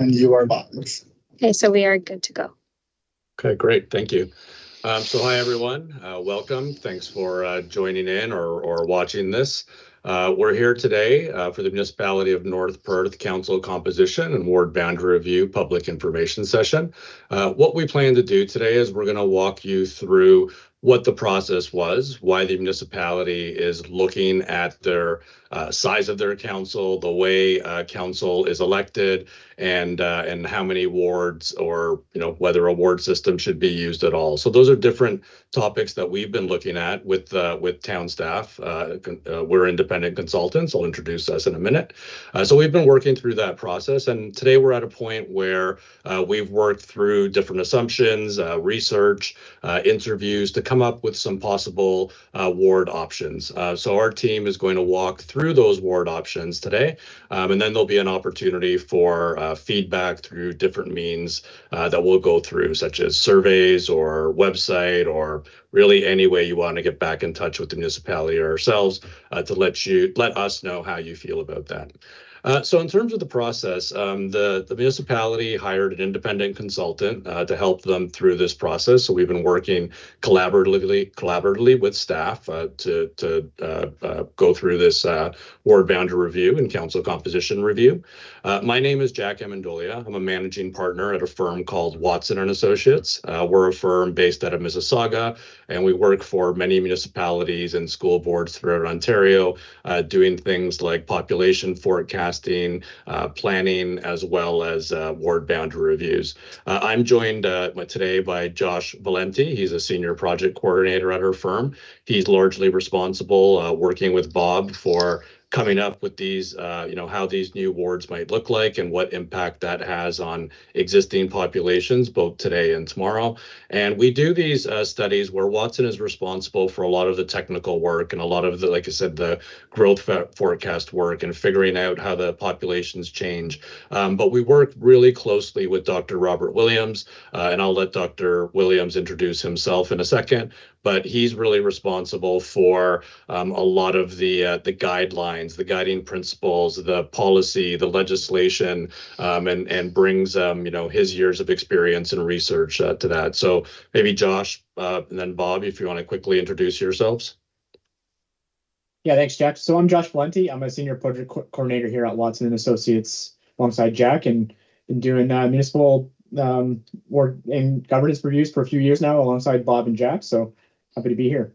And you are live. Okay, so we are good to go. Okay, great. Thank you. So hi, everyone. Welcome. Thanks for joining in or watching this. We're here today for the Municipality of North Perth Council Composition and Ward Boundary Review Public Information Session. What we plan to do today is we're going to walk you through what the process was, why the municipality is looking at their size of their council, the way council is elected, and how many wards, or whether a ward system should be used at all. So those are different topics that we've been looking at with town staff. We're independent consultants. I'll introduce us in a minute. So we've been working through that process, and today we're at a point where we've worked through different assumptions, research, interviews to come up with some possible ward options. So our team is going to walk through those ward options today, and then there'll be an opportunity for feedback through different means that we'll go through, such as surveys or website, or really any way you want to get back in touch with the municipality or ourselves to let us know how you feel about that. So in terms of the process, the municipality hired an independent consultant to help them through this process. So we've been working collaboratively with staff to go through this ward boundary review and council composition review. My name is Jack Amendolia. I'm a managing partner at a firm called Watson and Associates. We're a firm based out of Mississauga, and we work for many municipalities and school boards throughout Ontario, doing things like population forecasting, planning, as well as ward boundary reviews. I'm joined today by Josh Valenti. He's a senior project coordinator at our firm. He's largely responsible working with Bob for coming up with these, how these new wards might look like and what impact that has on existing populations, both today and tomorrow. And we do these studies where Watson is responsible for a lot of the technical work and a lot of the, like I said, the growth forecast work and figuring out how the populations change. But we work really closely with Dr. Robert Williams, and I'll let Dr. Williams introduce himself in a second. But he's really responsible for a lot of the guidelines, the guiding principles, the policy, the legislation, and brings his years of experience and research to that. So maybe Josh and then Bob, if you want to quickly introduce yourselves. Yeah, thanks, Jack. So I'm Josh Valenti. I'm a senior project coordinator here at Watson and Associates alongside Jack, and been doing municipal work and governance reviews for a few years now alongside Bob and Jack. So happy to be here.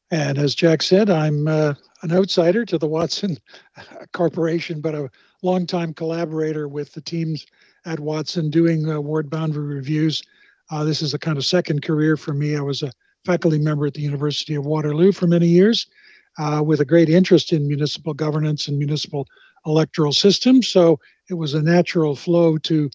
And as Jack said, I'm an outsider to the Watson Corporation, but a longtime collaborator with the teams at Watson doing ward boundary reviews. This is a kind of second career for me. I was a faculty member at the University of Waterloo for many years with a great interest in municipal governance and municipal electoral systems. So it was a natural flow to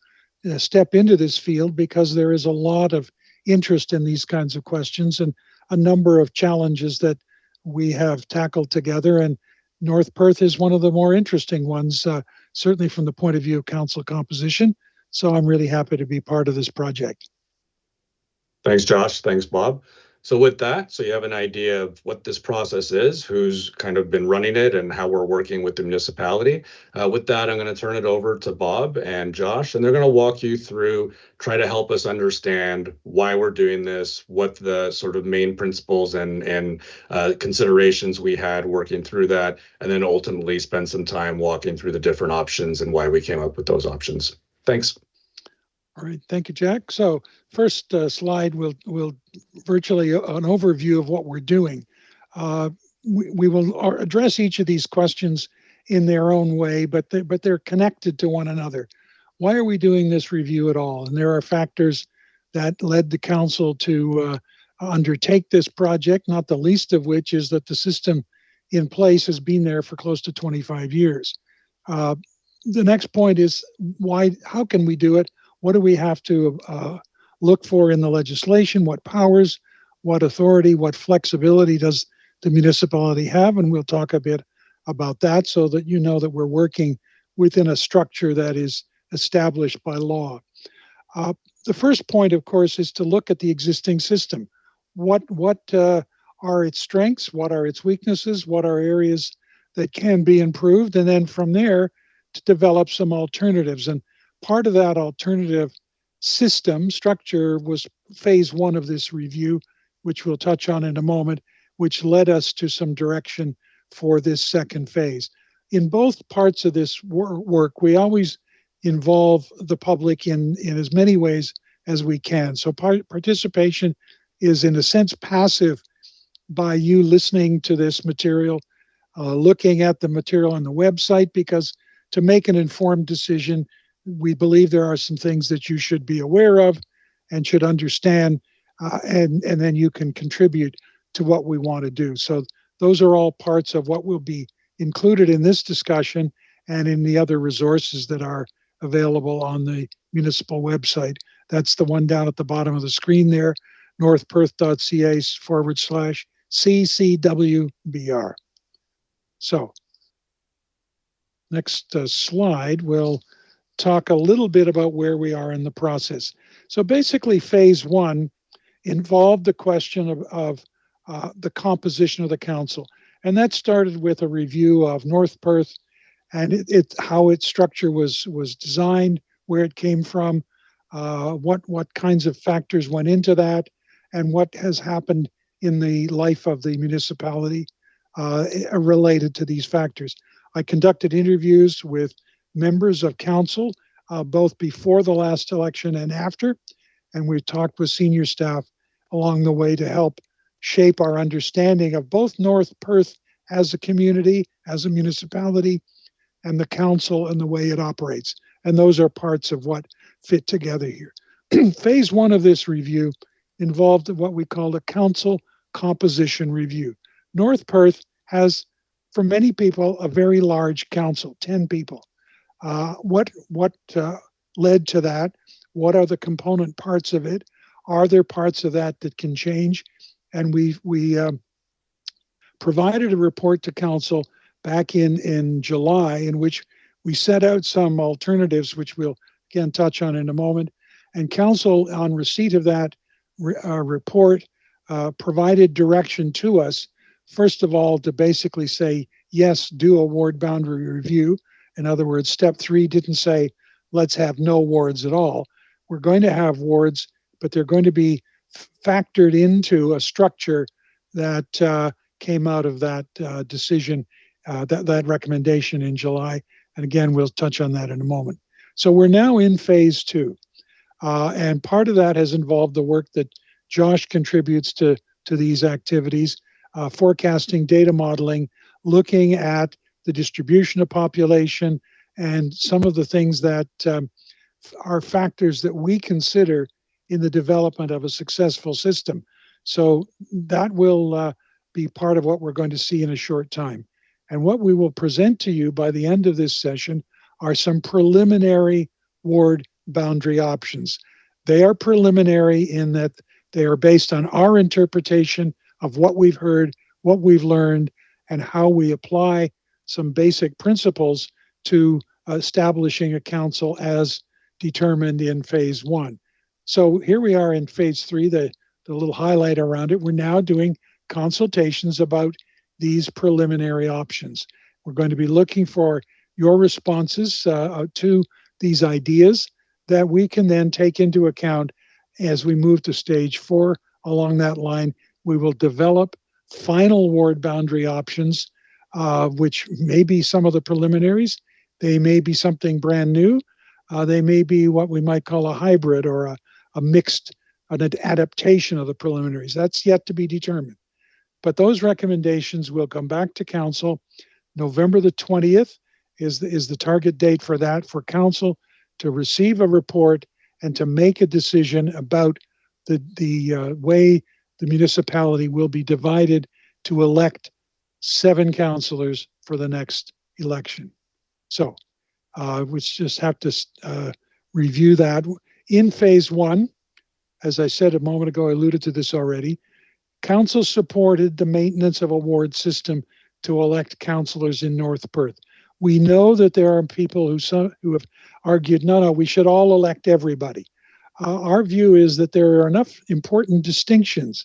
step into this field because there is a lot of interest in these kinds of questions and a number of challenges that we have tackled together. And North Perth is one of the more interesting ones, certainly from the point of view of council composition. So I'm really happy to be part of this project. Thanks, Josh. Thanks, Bob. So with that, so you have an idea of what this process is, who's kind of been running it, and how we're working with the municipality. With that, I'm going to turn it over to Bob and Josh, and they're going to walk you through, try to help us understand why we're doing this, what the sort of main principles and considerations we had working through that, and then ultimately spend some time walking through the different options and why we came up with those options. Thanks. All right, thank you, Jack. So first slide will virtually an overview of what we're doing. We will address each of these questions in their own way, but they're connected to one another. Why are we doing this review at all? And there are factors that led the council to undertake this project, not the least of which is that the system in place has been there for close to 25 years. The next point is how can we do it? What do we have to look for in the legislation? What powers, what authority, what flexibility does the municipality have? And we'll talk a bit about that so that you know that we're working within a structure that is established by law. The first point, of course, is to look at the existing system. What are its strengths? What are its weaknesses? What are areas that can be improved? And then from there, to develop some alternatives. And part of that alternative system structure was phase one of this review, which we'll touch on in a moment, which led us to some direction for this second phase. In both parts of this work, we always involve the public in as many ways as we can. So participation is in a sense passive by you listening to this material, looking at the material on the website, because to make an informed decision, we believe there are some things that you should be aware of and should understand, and then you can contribute to what we want to do. So those are all parts of what will be included in this discussion and in the other resources that are available on the municipal website. That's the one down at the bottom of the screen there, northperth.ca/CCWBR. So next slide, we'll talk a little bit about where we are in the process. So basically phase one involved the question of the composition of the council. And that started with a review of North Perth and how its structure was designed, where it came from, what kinds of factors went into that, and what has happened in the life of the municipality related to these factors. I conducted interviews with members of council, both before the last election and after, and we talked with senior staff along the way to help shape our understanding of both North Perth as a community, as a municipality, and the council and the way it operates. And those are parts of what fit together here. Phase one of this review involved what we call a council composition review. North Perth has, for many people, a very large council, 10 people. What led to that? What are the component parts of it? Are there parts of that that can change? And we provided a report to council back in July, in which we set out some alternatives, which we'll again touch on in a moment. And council, on receipt of that report, provided direction to us, first of all, to basically say, yes, do a ward boundary review. In other words, step 3 didn't say, let's have no wards at all. We're going to have wards, but they're going to be factored into a structure that came out of that decision, that recommendation in July. And again, we'll touch on that in a moment. So we're now in phase 2. And part of that has involved the work that Josh contributes to these activities, forecasting, data modeling, looking at the distribution of population and some of the things that are factors that we consider in the development of a successful system. So that will be part of what we're going to see in a short time. And what we will present to you by the end of this session are some preliminary ward boundary options. They are preliminary in that they are based on our interpretation of what we've heard, what we've learned, and how we apply some basic principles to establishing a council as determined in phase 1. So here we are in phase 3, the little highlight around it. We're now doing consultations about these preliminary options. We're going to be looking for your responses to these ideas that we can then take into account as we move to stage 4. Along that line, we will develop final ward boundary options, which may be some of the preliminaries. They may be something brand new. They may be what we might call a hybrid or a mixed, an adaptation of the preliminaries. That's yet to be determined. But those recommendations will come back to council. November the 20th is the target date for that, for council to receive a report and to make a decision about the way the municipality will be divided to elect 7 councillors for the next election. So we just have to review that. In phase 1, as I said a moment ago, I alluded to this already, council supported the maintenance of a ward system to elect councillors in North Perth. We know that there are people who have argued, no, we should all elect everybody. Our view is that there are enough important distinctions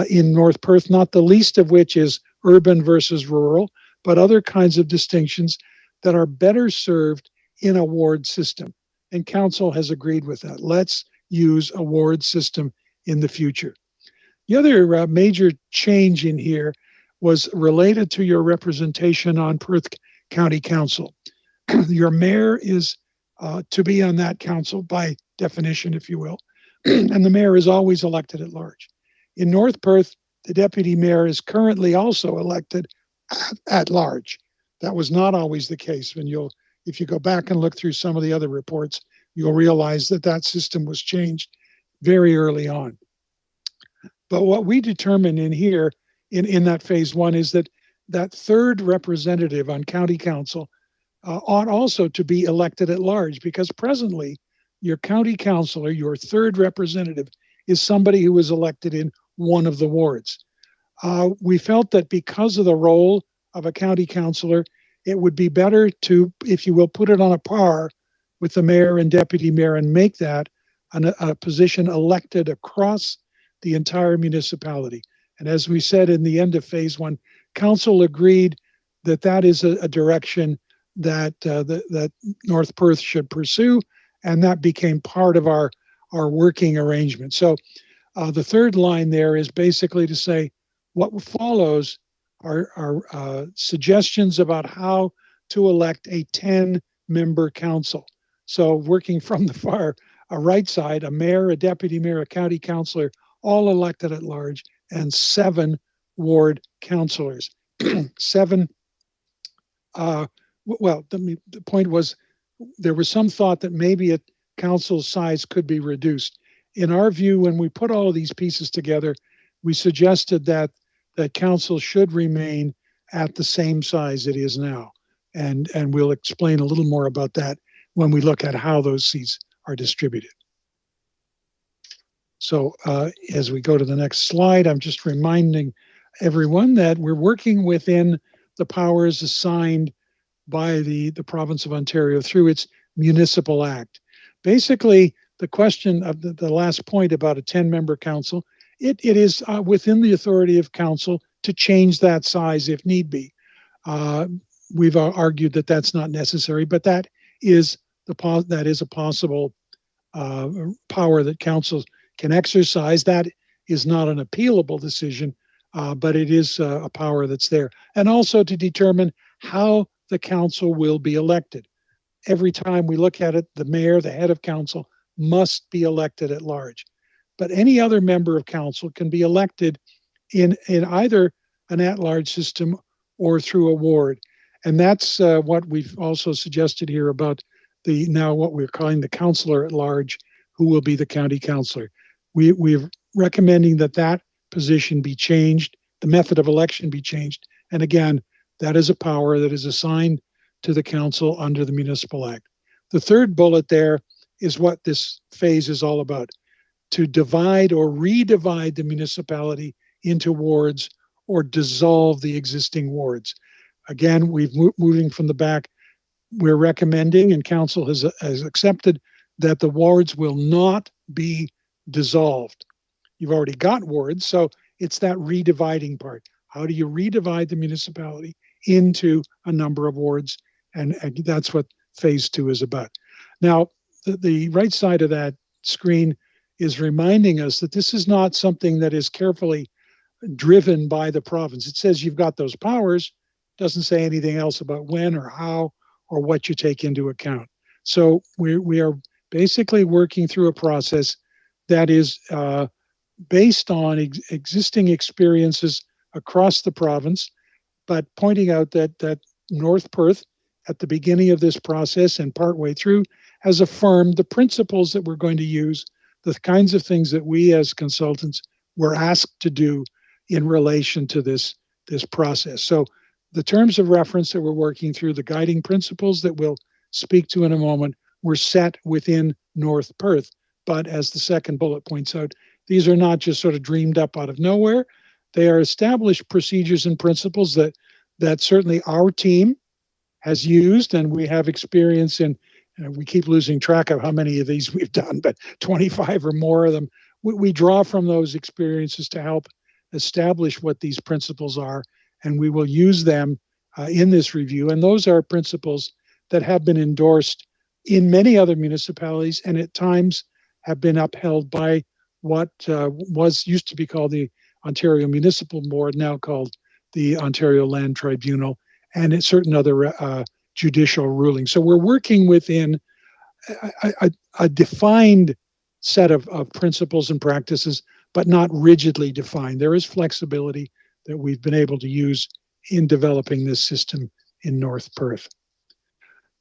in North Perth, not the least of which is urban versus rural, but other kinds of distinctions that are better served in a ward system. And council has agreed with that. Let's use a ward system in the future. The other major change in here was related to your representation on Perth County Council. Your mayor is to be on that council by definition, if you will, and the mayor is always elected at large. In North Perth, the deputy mayor is currently also elected at large. That was not always the case. If you go back and look through some of the other reports, you'll realize that that system was changed very early on. But what we determined in here, in that phase one, is that that third representative on county council ought also to be elected at large, because presently your county councilor, your third representative, is somebody who was elected in one of the wards. We felt that because of the role of a county councilor, it would be better to, if you will, put it on a par with the mayor and deputy mayor and make that a position elected across the entire municipality. And as we said in the end of phase one, council agreed that that is a direction that that North Perth should pursue, and that became part of our working arrangement. So the third line there is basically to say what follows are suggestions about how to elect a 10-member council. So working from the far right side, a mayor, a deputy mayor, a county councilor, all elected at large, and 7 ward councilors. 7. Well, the point was there was some thought that maybe a council size could be reduced. In our view, when we put all of these pieces together, we suggested that council should remain at the same size it is now. And we'll explain a little more about that when we look at how those seats are distributed. So as we go to the next slide, I'm just reminding everyone that we're working within the powers assigned by the province of Ontario through its Municipal Act. Basically, the question of the last point about a 10-member council, it is within the authority of council to change that size if need be. We've argued that that's not necessary, but that is a possible power that council can exercise. That is not an appealable decision, but it is a power that's there. And also to determine how the council will be elected. Every time we look at it, the mayor, the head of council, must be elected at large. But any other member of council can be elected in either an at-large system or through a ward. And that's what we've also suggested here about now what we're calling the councillor at large, who will be the county councillor. We're recommending that position be changed, the method of election be changed. And again, that is a power that is assigned to the council under the Municipal Act. The third bullet there is what this phase is all about: to divide or redivide the municipality into wards or dissolve the existing wards. Again, moving from the back, we're recommending, and council has accepted, that the wards will not be dissolved. You've already got wards, so it's that redividing part. How do you redivide the municipality into a number of wards? And that's what phase 2 is about. Now, the right side of that screen is reminding us that this is not something that is carefully driven by the province. It says you've got those powers, doesn't say anything else about when or how or what you take into account. So we are basically working through a process that is based on existing experiences across the province, but pointing out that North Perth, at the beginning of this process and partway through, has affirmed the principles that we're going to use, the kinds of things that we as consultants were asked to do in relation to this process. So the terms of reference that we're working through, the guiding principles that we'll speak to in a moment, were set within North Perth. But as the second bullet points out, these are not just sort of dreamed up out of nowhere. They are established procedures and principles that certainly our team has used, and we have experience in. We keep losing track of how many of these we've done, but 25 or more of them. We draw from those experiences to help establish what these principles are, and we will use them in this review. And those are principles that have been endorsed in many other municipalities and at times have been upheld by what used to be called the Ontario Municipal Board, now called the Ontario Land Tribunal, and in certain other judicial rulings. So we're working within a defined set of principles and practices, but not rigidly defined. There is flexibility that we've been able to use in developing this system in North Perth.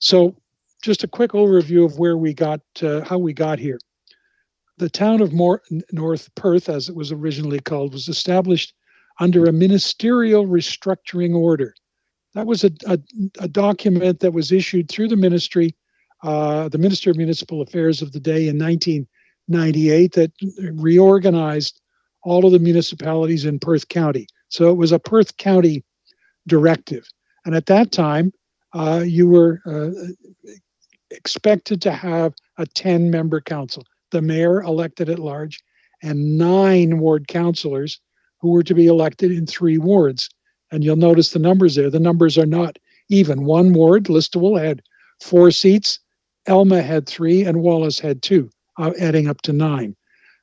So just a quick overview of where we got, how we got here. The town of North Perth, as it was originally called, was established under a ministerial restructuring order. That was a document that was issued through the Ministry of Municipal Affairs of the day in 1998 that reorganized all of the municipalities in Perth County. So it was a Perth County directive. And at that time, you were expected to have a 10-member council, the mayor elected at large, and 9 ward councillors who were to be elected in 3 wards. And you'll notice the numbers there. The numbers are not even. One ward, Listowel, had 4 seats, Elma had 3, and Wallace had 2, adding up to 9.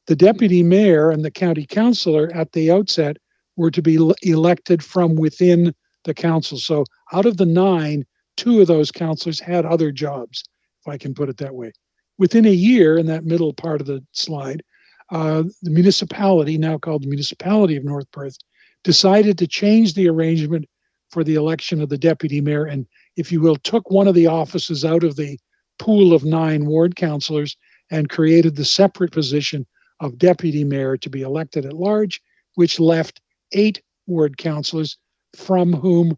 The deputy mayor and the county councillor at the outset were to be elected from within the council. So out of the 9, 2 of those councillors had other jobs, if I can put it that way. Within a year, in that middle part of the slide, the municipality, now called the Municipality of North Perth, decided to change the arrangement for the election of the deputy mayor and, if you will, took one of the offices out of the pool of 9 ward councillors and created the separate position of deputy mayor to be elected at large, which left 8 ward councillors, from whom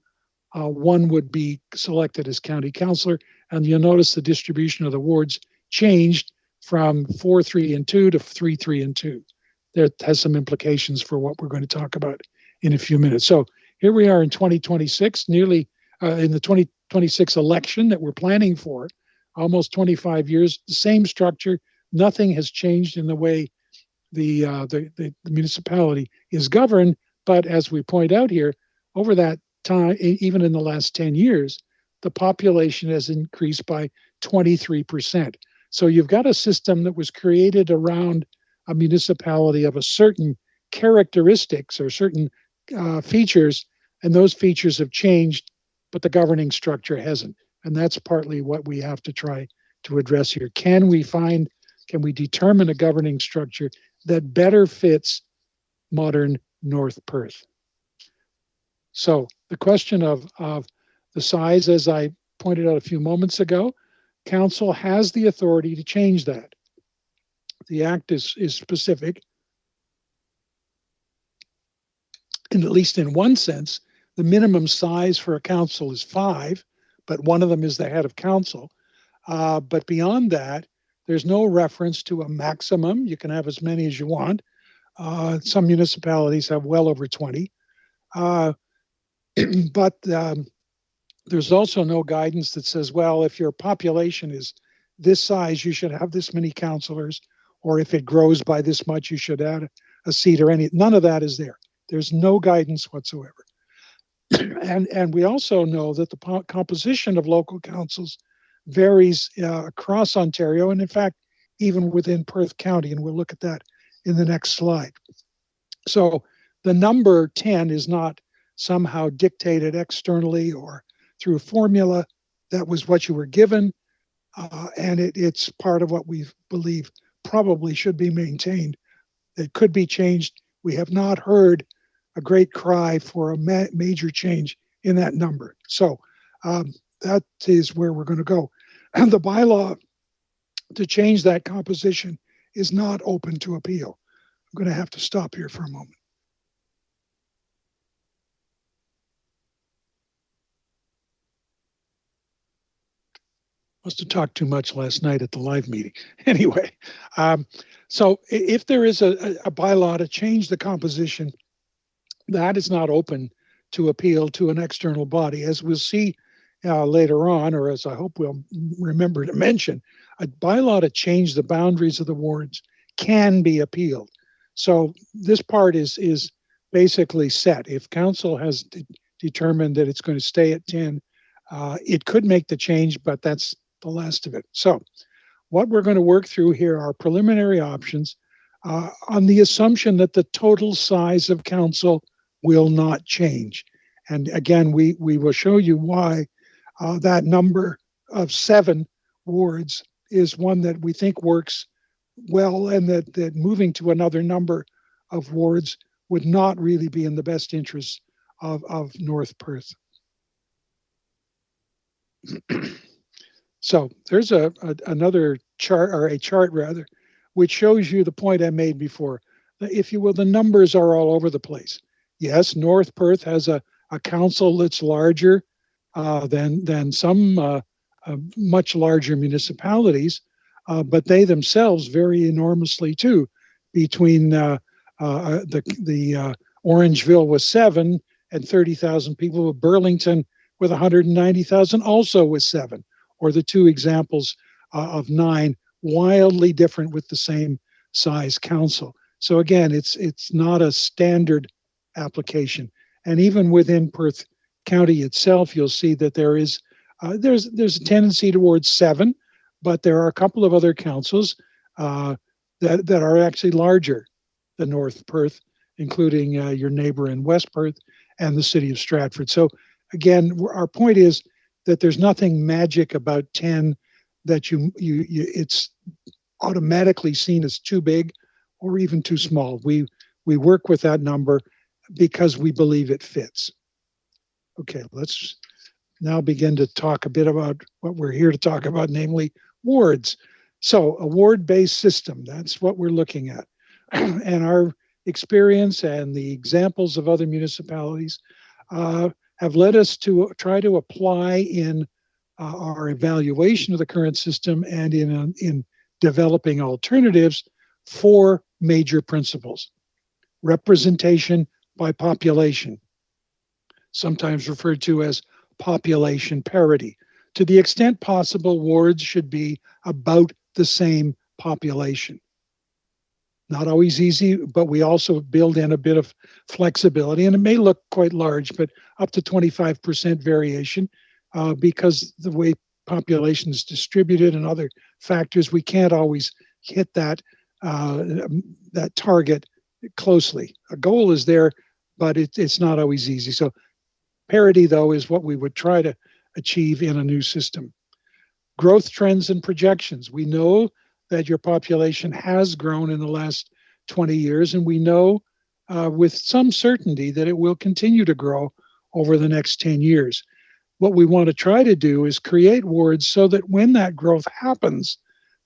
1 would be selected as county councillor. And you'll notice the distribution of the wards changed from 4, 3, and 2 to 3, 3, and 2. That has some implications for what we're going to talk about in a few minutes. So here we are in 2026, nearly in the 2026 election that we're planning for, almost 25 years, the same structure. Nothing has changed in the way the municipality is governed. But as we point out here, over that time, even in the last 10 years, the population has increased by 23%. So you've got a system that was created around a municipality of a certain characteristics or certain features, and those features have changed, but the governing structure hasn't. And that's partly what we have to try to address here. Can we determine a governing structure that better fits modern North Perth? So the question of the size, as I pointed out a few moments ago, council has the authority to change that. The act is specific, and at least in one sense, the minimum size for a council is 5, but one of them is the head of council. But beyond that, there's no reference to a maximum. You can have as many as you want. Some municipalities have well over 20. But there's also no guidance that says, well, if your population is this size, you should have this many councillors, or if it grows by this much, you should add a seat or any. None of that is there. There's no guidance whatsoever. And we also know that the composition of local councils varies across Ontario, and in fact, even within Perth County, and we'll look at that in the next slide. So the number 10 is not somehow dictated externally or through a formula. That was what you were given, and it's part of what we believe probably should be maintained. It could be changed. We have not heard a great cry for a major change in that number. So that is where we're going to go. And the bylaw to change that composition is not open to appeal. I'm going to have to stop here for a moment. Must have talked too much last night at the live meeting. Anyway, so if there is a bylaw to change the composition, that is not open to appeal to an external body. As we'll see later on, or as I hope we'll remember to mention, a bylaw to change the boundaries of the wards can be appealed. So this part is basically set. If council has determined that it's going to stay at 10. It could make the change, but that's the last of it. So what we're going to work through here are preliminary options on the assumption that the total size of council will not change. And again, we will show you why that number of 7 wards is one that we think works well, and that moving to another number of wards would not really be in the best interest of North Perth. So there's another chart, or a chart rather, which shows you the point I made before. If you will, the numbers are all over the place. Yes, North Perth has a council that's larger than some much larger municipalities, but they themselves vary enormously too. Between the Orangeville with 7 and 30,000 people, with Burlington with 190,000 also with 7, or the 2 examples of 9, wildly different with the same size council. So again, it's not a standard application. And even within Perth County itself, you'll see that there's a tendency towards 7, but there are a couple of other councils that are actually larger than North Perth, including your neighbor in West Perth and the city of Stratford. So again, our point is that there's nothing magic about 10 that it's automatically seen as too big or even too small. We work with that number because we believe it fits. Okay, let's now begin to talk a bit about what we're here to talk about, namely wards. So a ward-based system, that's what we're looking at. And our experience and the examples of other municipalities have led us to try to apply in our evaluation of the current system and in developing alternatives 4 major principles. Representation by population, sometimes referred to as population parity. To the extent possible, wards should be about the same population. Not always easy, but we also build in a bit of flexibility, and it may look quite large, but up to 25% variation because the way population is distributed and other factors, we can't always hit that target closely. A goal is there, but it's not always easy. So parity, though, is what we would try to achieve in a new system. Growth trends and projections. We know that your population has grown in the last 20 years, and we know with some certainty that it will continue to grow over the next 10 years. What we want to try to do is create wards so that when that growth happens,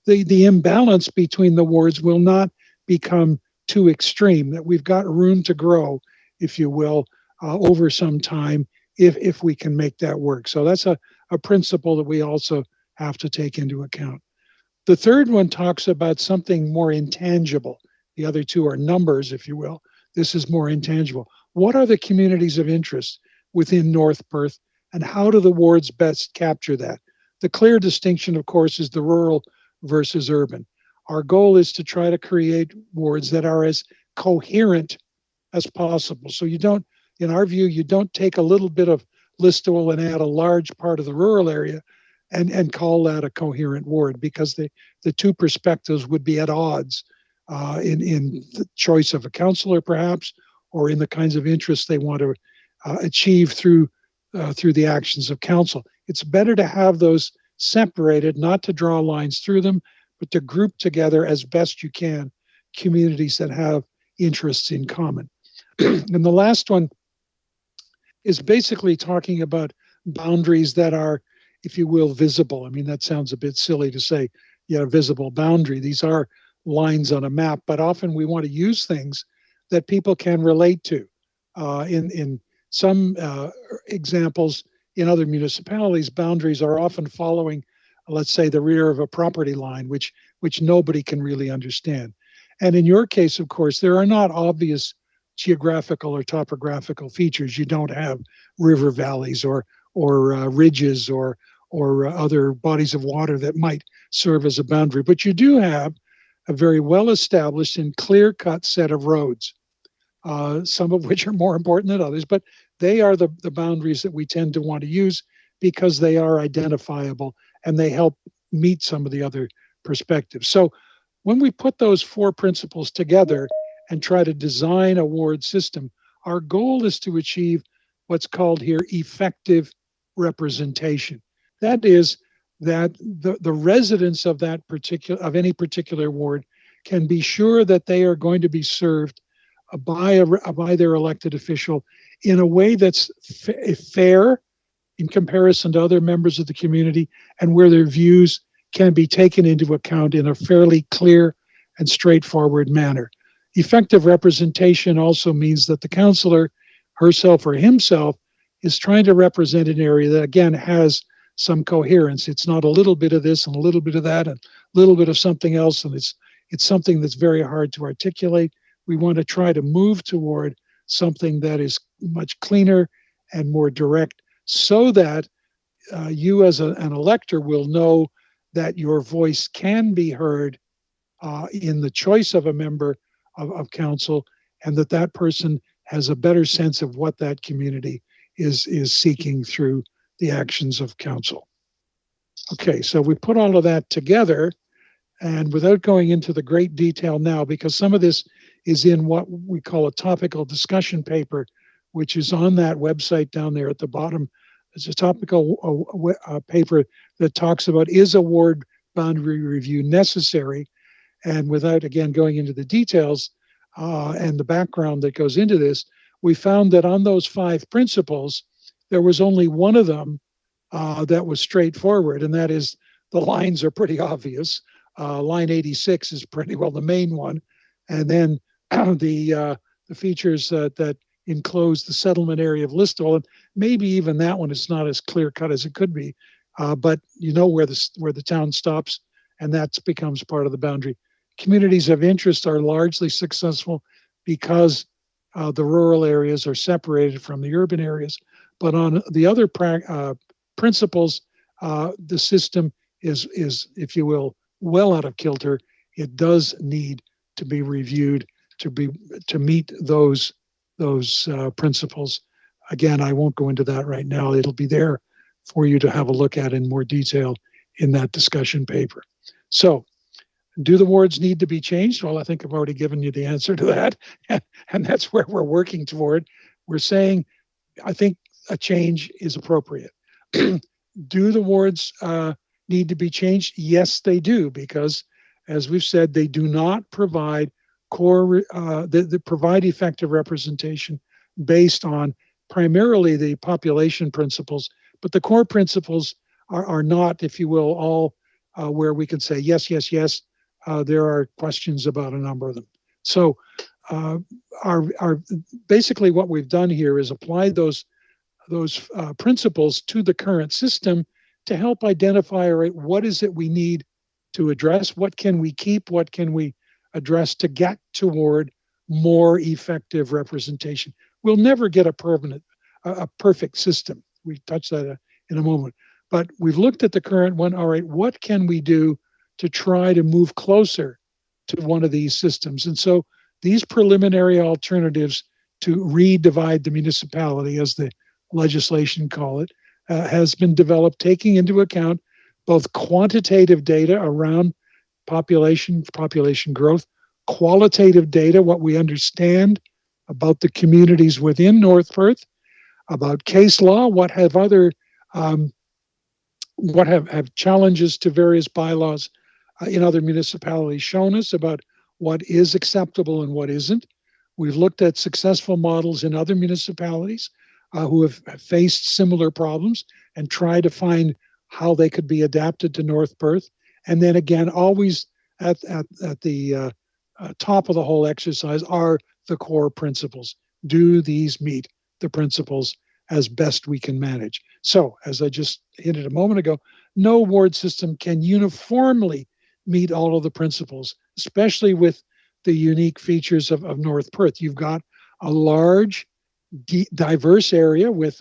the imbalance between the wards will not become too extreme, that we've got room to grow, if you will, over some time if we can make that work. So that's a principle that we also have to take into account. The third one talks about something more intangible. The other 2 are numbers, if you will. This is more intangible. What are the communities of interest within North Perth, and how do the wards best capture that? The clear distinction, of course, is the rural versus urban. Our goal is to try to create wards that are as coherent as possible. So you don't, in our view, you don't take a little bit of Listowel and add a large part of the rural area and call that a coherent ward, because the 2 perspectives would be at odds in the choice of a councillor, perhaps, or in the kinds of interests they want to achieve through the actions of council. It's better to have those separated, not to draw lines through them, but to group together as best you can communities that have interests in common. And the last one is basically talking about boundaries that are, if you will, visible. I mean, that sounds a bit silly to say, visible boundary. These are lines on a map, but often we want to use things that people can relate to. In some examples, in other municipalities, boundaries are often following, let's say, the rear of a property line, which nobody can really understand. And in your case, of course, there are not obvious geographical or topographical features. You don't have river valleys or ridges or other bodies of water that might serve as a boundary, but you do have a very well-established and clear-cut set of roads, some of which are more important than others, but they are the boundaries that we tend to want to use because they are identifiable and they help meet some of the other perspectives. So when we put those 4 principles together and try to design a ward system, our goal is to achieve what's called here effective representation. That is, that the residents of any particular ward can be sure that they are going to be served by their elected official in a way that's fair in comparison to other members of the community, and where their views can be taken into account in a fairly clear and straightforward manner. Effective representation also means that the councillor, herself or himself, is trying to represent an area that, again, has some coherence. It's not a little bit of this and a little bit of that and a little bit of something else, and it's something that's very hard to articulate. We want to try to move toward something that is much cleaner and more direct, so that you as an elector will know that your voice can be heard in the choice of a member of council, and that person has a better sense of what that community is seeking through the actions of council. Okay, so we put all of that together, and without going into the great detail now, because some of this is in what we call a topical discussion paper, which is on that website down there at the bottom. It's a topical paper that talks about, is a ward boundary review necessary? And without, again, going into the details and the background that goes into this, we found that on those 5 principles, there was only one of them that was straightforward, and that is the lines are pretty obvious. Line 86 is pretty well the main one. And then the features that enclose the settlement area of Listowel, and maybe even that one is not as clear cut as it could be, but you know where the town stops, and that becomes part of the boundary. Communities of interest are largely successful because the rural areas are separated from the urban areas. But on the other principles, the system is, if you will, well out of kilter. It does need to be reviewed to meet those principles. Again, I won't go into that right now. It'll be there for you to have a look at in more detail in that discussion paper. So, do the wards need to be changed? Well, I think I've already given you the answer to that, and that's where we're working toward. We're saying, I think a change is appropriate. Do the wards need to be changed? Yes, they do, because, as we've said, they do not provide provide effective representation based on primarily the population principles, but the core principles are not, if you will, all where we can say yes, yes, yes. There are questions about a number of them. So our basically what we've done here is applied those principles to the current system to help identify, all right, what is it we need to address? What can we keep? What can we address to get toward more effective representation? We'll never get a perfect system. We touch that in a moment. But we've looked at the current one. All right, what can we do to try to move closer to one of these systems? And so these preliminary alternatives to redivide the municipality, as the legislation call it, has been developed taking into account both quantitative data around population growth, qualitative data, what we understand about the communities within North Perth, about case law, what have challenges to various bylaws in other municipalities shown us about what is acceptable and what isn't. We've looked at successful models in other municipalities who have faced similar problems and tried to find how they could be adapted to North Perth. And then again, always at the top of the whole exercise are the core principles. Do these meet the principles as best we can manage? So, as I just hinted a moment ago, no ward system can uniformly meet all of the principles, especially with the unique features of North Perth. You've got a large, diverse area with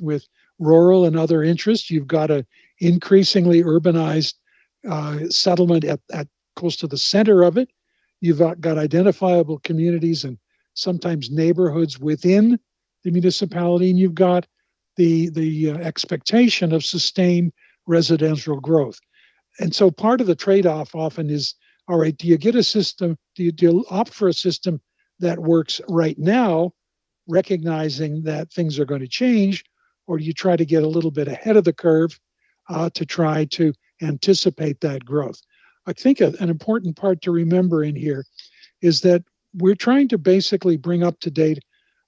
rural and other interests. You've got an increasingly urbanized settlement at close to the center of it. You've got identifiable communities and sometimes neighborhoods within the municipality, and you've got the expectation of sustained residential growth. And so part of the trade-off often is, all right, do you get a system, do you opt for a system that works right now, recognizing that things are going to change, or do you try to get a little bit ahead of the curve to try to anticipate that growth? I think an important part to remember in here is that we're trying to basically bring up to date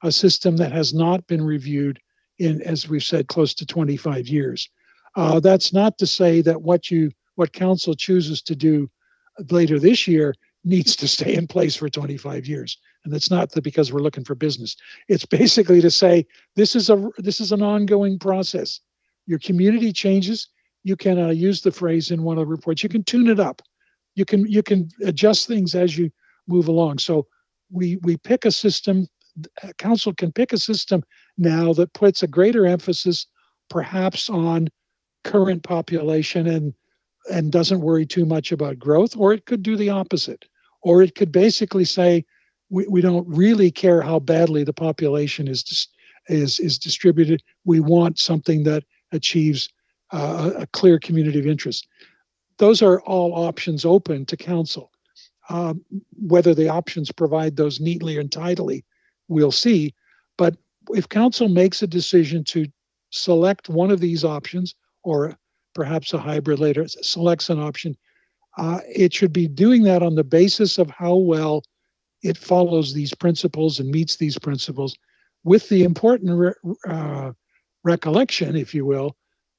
a system that has not been reviewed in, as we've said, close to 25 years. That's not to say that what council chooses to do later this year needs to stay in place for 25 years. And that's not because we're looking for business. It's basically to say this is an ongoing process. Your community changes. You can use the phrase in one of the reports. You can tune it up. You can adjust things as you move along. So we pick a system. Council can pick a system now that puts a greater emphasis, perhaps, on current population and doesn't worry too much about growth, or it could do the opposite. Or it could basically say, we don't really care how badly the population is distributed. We want something that achieves a clear community of interest. Those are all options open to council. Whether the options provide those neatly and tidily, we'll see. But if council makes a decision to select one of these options, or perhaps a hybrid later, selects an option, it should be doing that on the basis of how well it follows these principles and meets these principles, with the important recollection, if you will,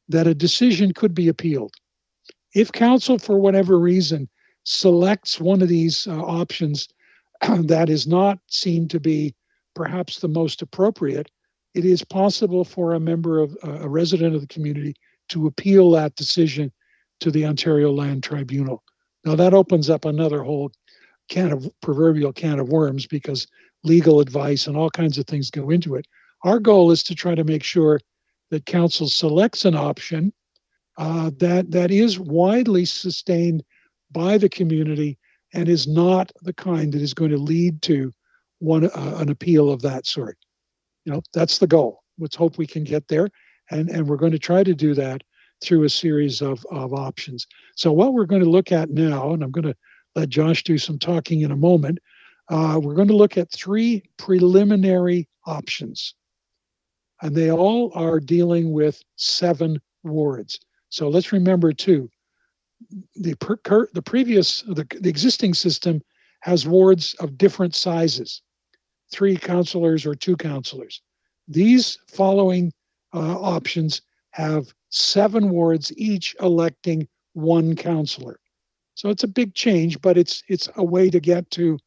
that a decision could be appealed. If council, for whatever reason, selects one of these options that is not seen to be perhaps the most appropriate, it is possible for a member of a resident of the community to appeal that decision to the Ontario Land Tribunal. Now that opens up another whole proverbial can of worms, because legal advice and all kinds of things go into it. Our goal is to try to make sure that council selects an option that is widely sustained by the community and is not the kind that is going to lead to an appeal of that sort. That's the goal. Let's hope we can get there, and we're going to try to do that through a series of options. So what we're going to look at now, and I'm going to let Josh do some talking in a moment, we're going to look at 3 preliminary options, and they all are dealing with 7 wards. So let's remember too, the existing system has wards of different sizes, 3 councillors or 2 councillors. These following options have 7 wards, each electing 1 councillor. So it's a big change, but it's a way to get to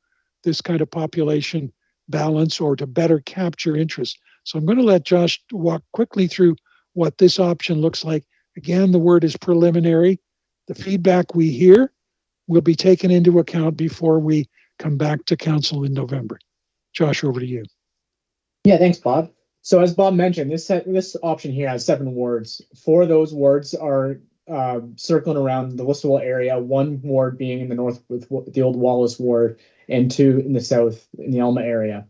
this kind of population balance, or to better capture interest. So I'm going to let Josh walk quickly through what this option looks like. Again, the word is preliminary. The feedback we hear will be taken into account before we come back to council in November. Josh, over to you. Yeah, thanks, Bob. So as Bob mentioned, this option here has 7 wards. 4 of those wards are circling around the Listowel area, 1 ward being in the north with the old Wallace ward, and 2 in the south in the Alma area.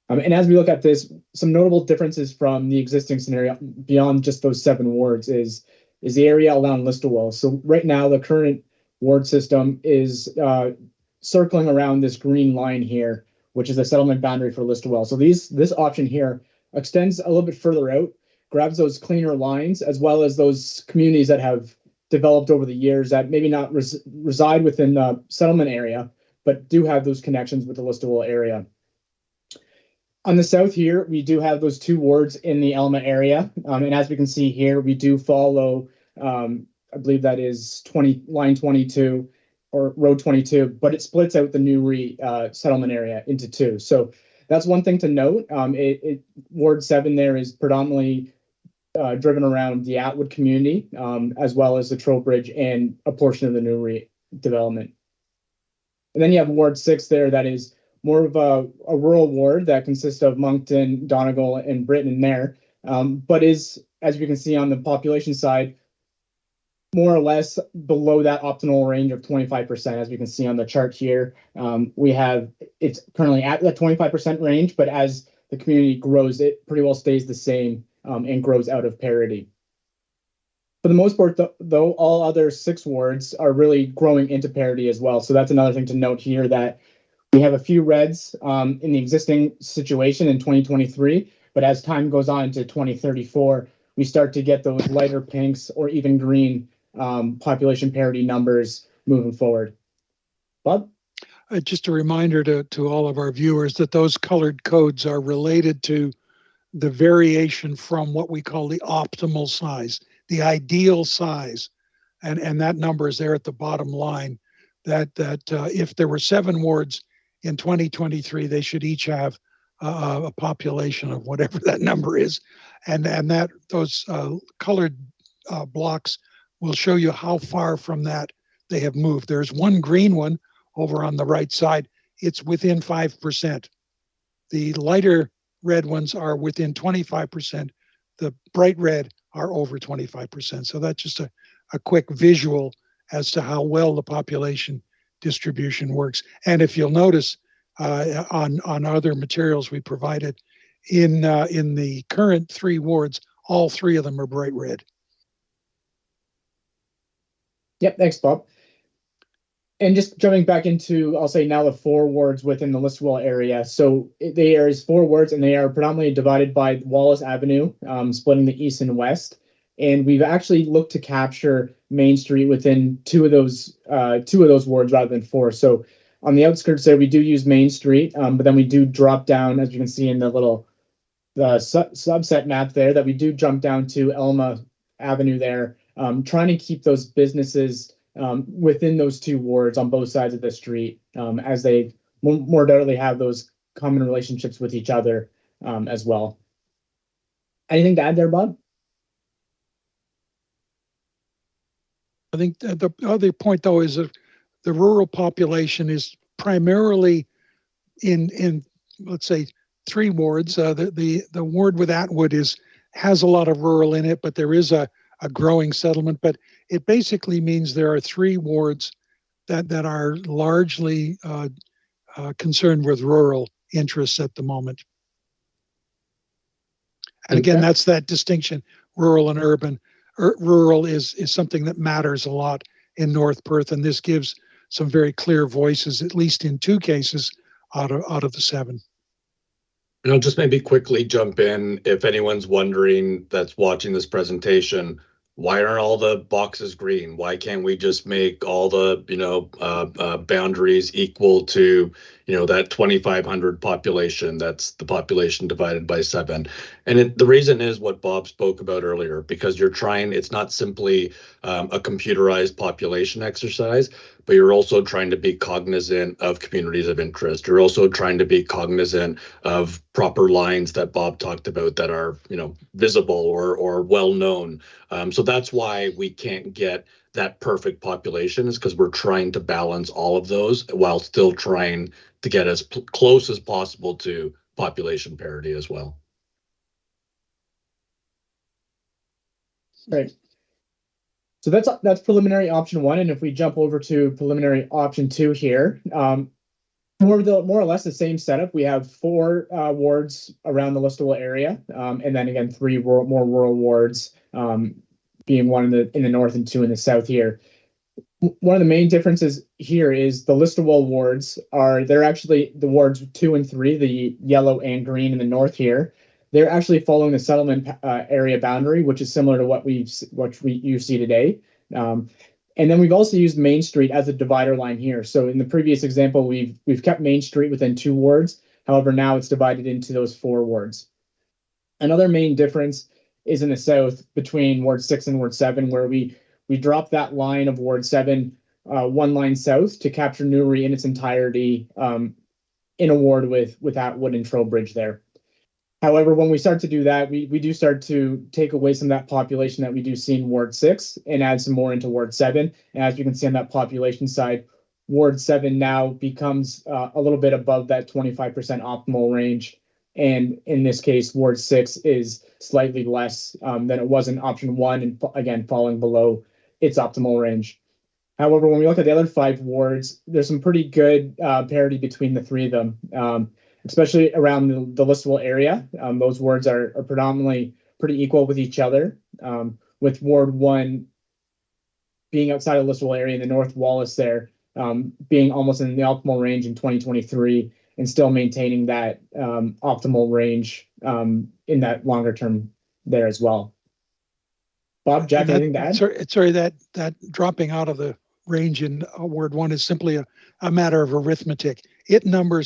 And as we look at this, some notable differences from the existing scenario beyond just those 7 wards is the area around Listowel. So right now, the current ward system is circling around this green line here, which is the settlement boundary for Listowel. So this option here extends a little bit further out, grabs those cleaner lines, as well as those communities that have developed over the years that maybe not reside within the settlement area, but do have those connections with the Listowel area. On the south here, we do have those 2 wards in the Alma area. And as we can see here, we do follow, I believe that is line 22 or road 22, but it splits out the Newry settlement area into 2. So that's one thing to note. Ward 7 there is predominantly driven around the Atwood community, as well as the Trowbridge and a portion of the Newry development. And then you have Ward 6 there that is more of a rural ward that consists of Moncton, Donegal, and Britain there, but is, as you can see on the population side, more or less below that optimal range of 25%, as we can see on the chart here. It's currently at that 25% range, but as the community grows, it pretty well stays the same and grows out of parity. For the most part, though, all other 6 wards are really growing into parity as well. So that's another thing to note here, that we have a few reds in the existing situation in 2023, but as time goes on into 2034, we start to get those lighter pinks or even green population parity numbers moving forward. Bob? Just a reminder to all of our viewers that those colored codes are related to the variation from what we call the optimal size, the ideal size. And that number is there at the bottom line, that if there were 7 wards in 2023, they should each have a population of whatever that number is. And that those colored blocks will show you how far from that they have moved. There's one green one over on the right side. It's within 5%. The lighter red ones are within 25%. The bright red are over 25%. So that's just a quick visual as to how well the population distribution works. And if you'll notice on other materials we provided, in the current 3 wards, all 3 of them are bright red. Yep, thanks, Bob. And just jumping back into, I'll say now the 4 wards within the Listowel area. So there is 4 wards, and they are predominantly divided by Wallace Avenue, splitting the east and west. And we've actually looked to capture Main Street within 2 of those wards rather than 4. So on the outskirts there, we do use Main Street, but then we do drop down, as you can see in the little subset map there, that we do jump down to Elma Avenue there, trying to keep those businesses within those 2 wards on both sides of the street, as they more readily have those common relationships with each other as well. Anything to add there, Bob? I think the other point, though, is that the rural population is primarily in let's say 3 wards. The ward with Atwood has a lot of rural in it, but there is a growing settlement. But it basically means there are 3 wards that are largely concerned with rural interests at the moment. And again, that's that distinction, rural and urban. Rural is something that matters a lot in North Perth, and this gives some very clear voices, at least in 2 cases out of the 7. And I'll just maybe quickly jump in. If anyone's wondering that's watching this presentation, why aren't all the boxes green? Why can't we just make all the boundaries equal to that 2,500 population? That's the population divided by 7. And the reason is what Bob spoke about earlier, because you're trying. It's not simply a computerized population exercise, but you're also trying to be cognizant of communities of interest. You're also trying to be cognizant of proper lines that Bob talked about that are visible or well known. So that's why we can't get that perfect population, is because we're trying to balance all of those while still trying to get as close as possible to population parity as well. Right. So that's preliminary option 1, and if we jump over to preliminary option 2 here, more or less the same setup. We have 4 wards around the Listowel area, and then again 3 more rural wards, being 1 in the north and 2 in the south here. One of the main differences here is the Listowel wards they're actually the wards 2 and 3, the yellow and green in the north here. They're actually following the settlement area boundary, which is similar to what you see today. And then we've also used Main Street as a divider line here. So in the previous example, we've kept Main Street within 2 wards. However, now it's divided into those 4 wards. Another main difference is in the south between Ward 6 and Ward 7, where we drop that line of Ward 7 1 line south to capture Newry in its entirety in a ward with Atwood and Trowbridge there. However, when we start to do that, we do start to take away some of that population that we do see in Ward 6 and add some more into Ward 7. And as you can see on that population side, Ward 7 now becomes a little bit above that 25% optimal range. And in this case, Ward 6 is slightly less than it was in option 1, and again, falling below its optimal range. However, when we look at the other 5 wards, there's some pretty good parity between the 3 of them. especially around the listable area. Those wards are predominantly pretty equal with each other, with Ward 1 being outside of the listable area in the North Wallace there, being almost in the optimal range in 2023 and still maintaining that optimal range in that longer term there as well. Bob, Jack, anything to add? Sorry, that dropping out of the range in Ward 1 is simply a matter of arithmetic. Its number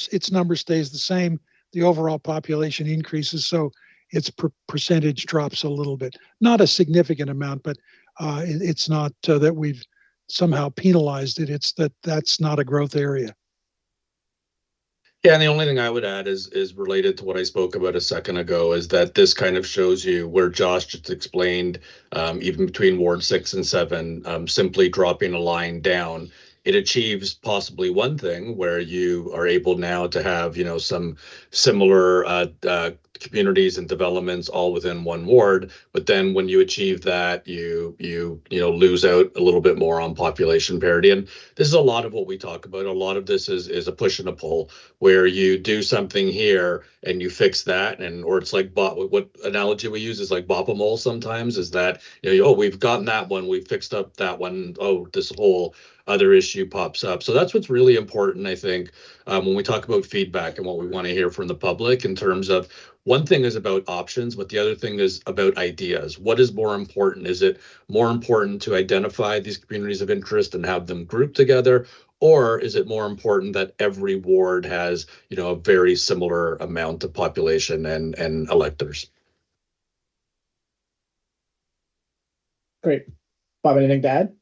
stays the same. The overall population increases, so its percentage drops a little bit. Not a significant amount, but it's not that we've somehow penalized it. It's that's not a growth area. Yeah, and the only thing I would add is related to what I spoke about a second ago, is that this kind of shows you where Josh just explained, even between Ward 6 and 7, simply dropping a line down, it achieves possibly one thing where you are able now to have, some similar communities and developments all within one ward. But then when you achieve that, you lose out a little bit more on population parity. And this is a lot of what we talk about. A lot of this is a push and a pull, where you do something here and you fix that, or it's like what analogy we use is like bop-a-mole sometimes, is that we've gotten that one, we fixed up that one, this whole other issue pops up. So that's what's really important, I think, when we talk about feedback and what we want to hear from the public, in terms of, one thing is about options, but the other thing is about ideas. What is more important? Is it more important to identify these communities of interest and have them grouped together? Or is it more important that every ward has, a very similar amount of population and electors? Great. Bob, anything to add?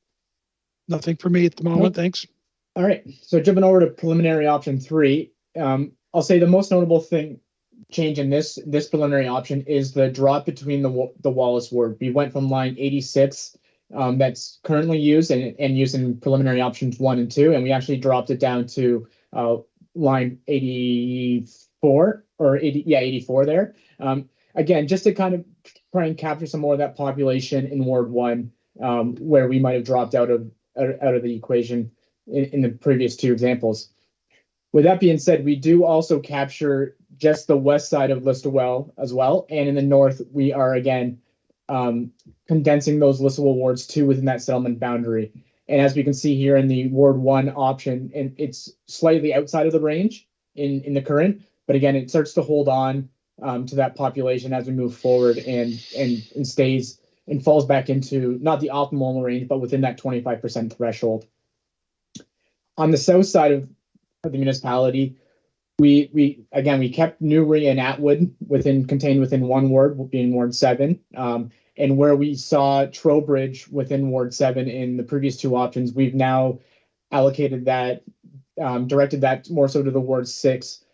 Nothing for me at the moment, thanks. All right, so jumping over to preliminary option 3, I'll say the most notable change in this preliminary option is the drop between the Wallace ward. We went from line 86 that's currently used and used in preliminary options 1 and 2, and we actually dropped it down to line 84 or 84 there. Again, just to kind of try and capture some more of that population in Ward 1, where we might have dropped out of the equation in the previous 2 examples. With that being said, we do also capture just the west side of Listowel as well, and in the north, we are again condensing those listable wards too within that settlement boundary. And as we can see here in the Ward 1 option, and it's slightly outside of the range in the current, but again, it starts to hold on to that population as we move forward and stays and falls back into not the optimal range, but within that 25% threshold. On the south side of the municipality, we kept Newry and Atwood contained within one ward, being Ward 7. And where we saw Trowbridge within Ward 7 in the previous 2 options, we've now allocated that, directed that more so to the Ward 6,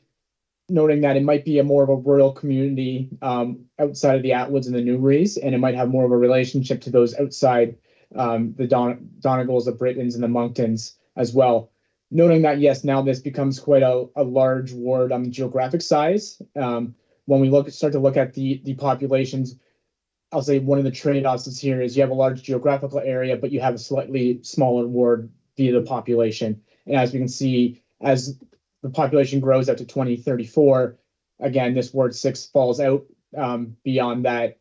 noting that it might be a more of a rural community outside of the Atwoods and the Newrys, and it might have more of a relationship to those outside the Donegals, the Britons, and the Monktons as well. Noting that, yes, now this becomes quite a large ward on the geographic size. When we start to look at the populations, I'll say one of the trade-offs is here is you have a large geographical area, but you have a slightly smaller ward via the population. And as we can see, as the population grows out to 2034, again, this Ward 6 falls out beyond that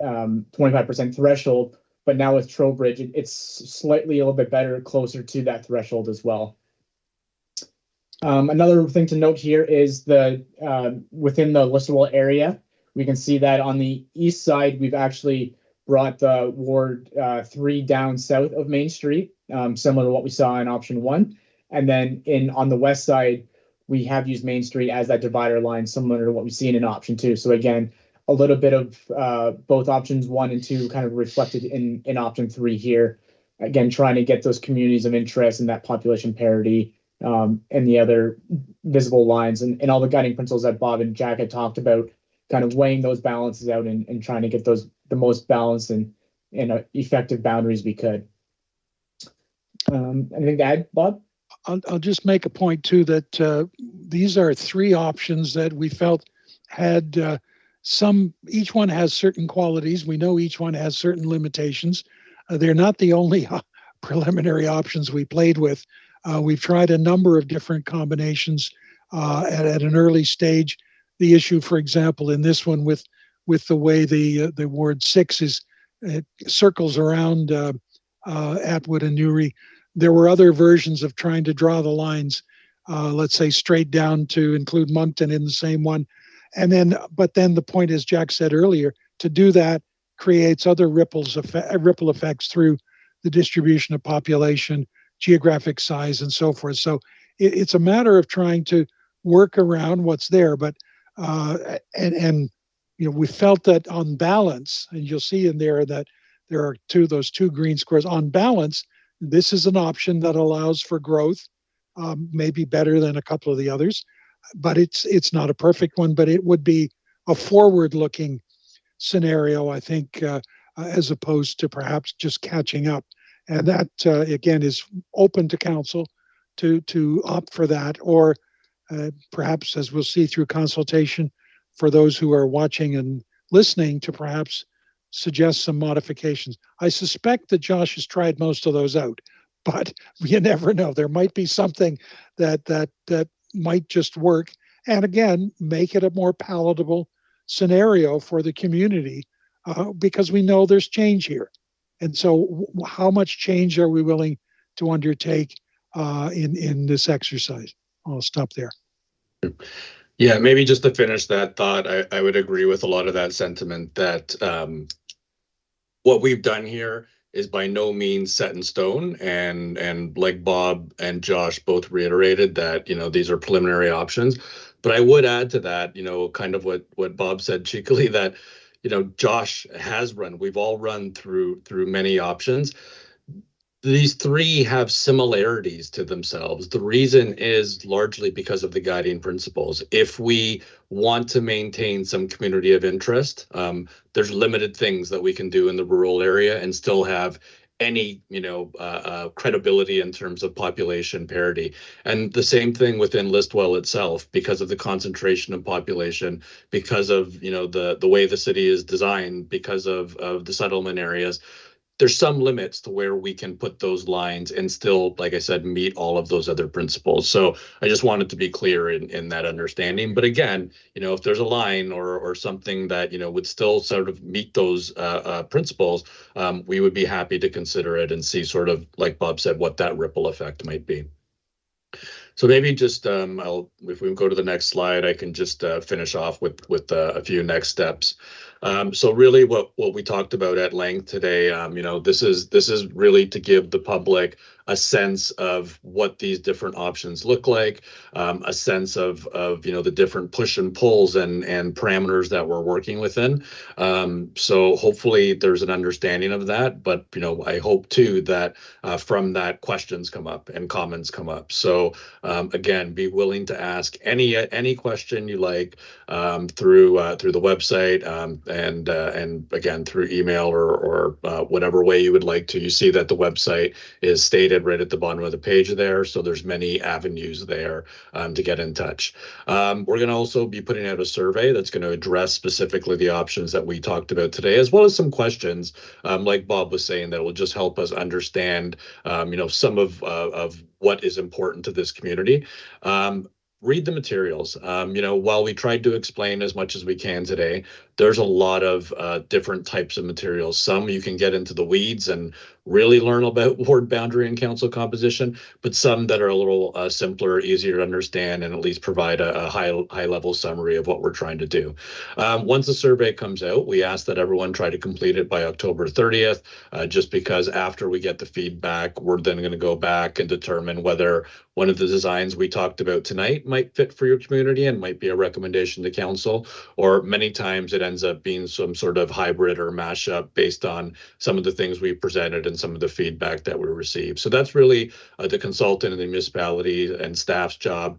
25% threshold. But now with Trowbridge, it's slightly a little bit better, closer to that threshold as well. Another thing to note here is within the listable area, we can see that on the east side, we've actually brought the Ward 3 down south of Main Street, similar to what we saw in option 1. And then on the west side, we have used Main Street as that divider line, similar to what we've seen in option 2. So again, a little bit of both options 1 and 2 kind of reflected in option 3 here. Again, trying to get those communities of interest and that population parity and the other visible lines and all the guiding principles that Bob and Jack had talked about, kind of weighing those balances out and trying to get the most balanced and effective boundaries we could. Anything to add, Bob? I'll just make a point too that these are 3 options that we felt had each one has certain qualities. We know each one has certain limitations. They're not the only preliminary options we played with. We've tried a number of different combinations. at an early stage. The issue, for example, in this one with the way the Ward 6 is circles around Atwood and Newry, there were other versions of trying to draw the lines, let's say straight down to include Moncton in the same one. But then the point, as Jack said earlier, to do that creates other ripple effects through the distribution of population, geographic size, and so forth. So it's a matter of trying to work around what's there. But we felt that on balance, and you'll see in there that there are those two green squares. On balance, this is an option that allows for growth, maybe better than a couple of the others, but it's not a perfect one. But it would be a forward-looking scenario, I think, as opposed to perhaps just catching up. And that, again, is open to council to opt for that, or perhaps, as we'll see through consultation, for those who are watching and listening, to perhaps suggest some modifications. I suspect that Josh has tried most of those out, but you never know. There might be something that might just work, and again, make it a more palatable scenario for the community, because we know there's change here. And so how much change are we willing to undertake in this exercise? I'll stop there. Yeah, maybe just to finish that thought, I would agree with a lot of that sentiment that what we've done here is by no means set in stone. And like Bob and Josh both reiterated that, these are preliminary options. But I would add to that, kind of what Bob said cheekily, that, Josh has run, we've all run through many options. These three have similarities to themselves. The reason is largely because of the guiding principles. If we want to maintain some community of interest, there's limited things that we can do in the rural area and still have any, credibility in terms of population parity. And the same thing within Listowel itself, because of the concentration of population, because of, the way the city is designed, because of the settlement areas. There's some limits to where we can put those lines and still, like I said, meet all of those other principles. So I just wanted to be clear in that understanding. But again, if there's a line or something that, would still sort of meet those principles, we would be happy to consider it and see sort of, like Bob said, what that ripple effect might be. So maybe just, if we go to the next slide, I can just finish off with a few next steps. So really what we talked about at length today, this is really to give the public a sense of what these different options look like, a sense of the different push and pulls and parameters that we're working within. So hopefully there's an understanding of that, but I hope too that from that questions come up and comments come up. So again, be willing to ask any question you like through the website, and again through email or whatever way you would like to. You see that the website is stated right at the bottom of the page there, so there's many avenues there to get in touch. We're going to also be putting out a survey that's going to address specifically the options that we talked about today, as well as some questions, like Bob was saying, that will just help us understand, some of what is important to this community. Read the materials. While we tried to explain as much as we can today, there's a lot of different types of materials. Some you can get into the weeds and really learn about ward boundary and council composition, but some that are a little simpler, easier to understand, and at least provide a high level summary of what we're trying to do. Once the survey comes out, we ask that everyone try to complete it by October 30th, just because after we get the feedback, we're then going to go back and determine whether one of the designs we talked about tonight might fit for your community and might be a recommendation to council, or many times it ends up being some sort of hybrid or mashup based on some of the things we presented and some of the feedback that we received. So that's really the consultant and the municipality and staff's job,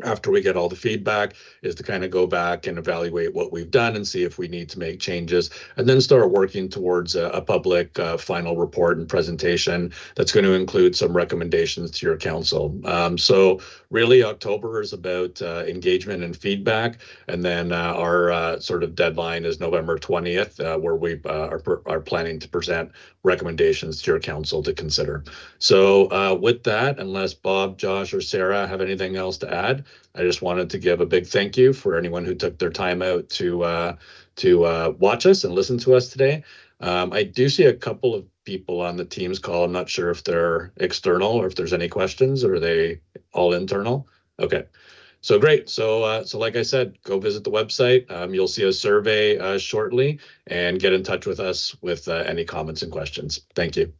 after we get all the feedback, is to kind of go back and evaluate what we've done and see if we need to make changes, and then start working towards a public final report and presentation that's going to include some recommendations to your council. So really October is about engagement and feedback, and then our sort of deadline is November 20th, where we are planning to present recommendations to your council to consider. So with that, unless Bob, Josh, or Sarah have anything else to add, I just wanted to give a big thank you for anyone who took their time out to watch us and listen to us today. I do see a couple of people on the Teams call. I'm not sure if they're external or if there's any questions, or are they all internal? Okay. So great. So like I said, go visit the website. You'll see a survey shortly, and get in touch with us with any comments and questions. Thank you.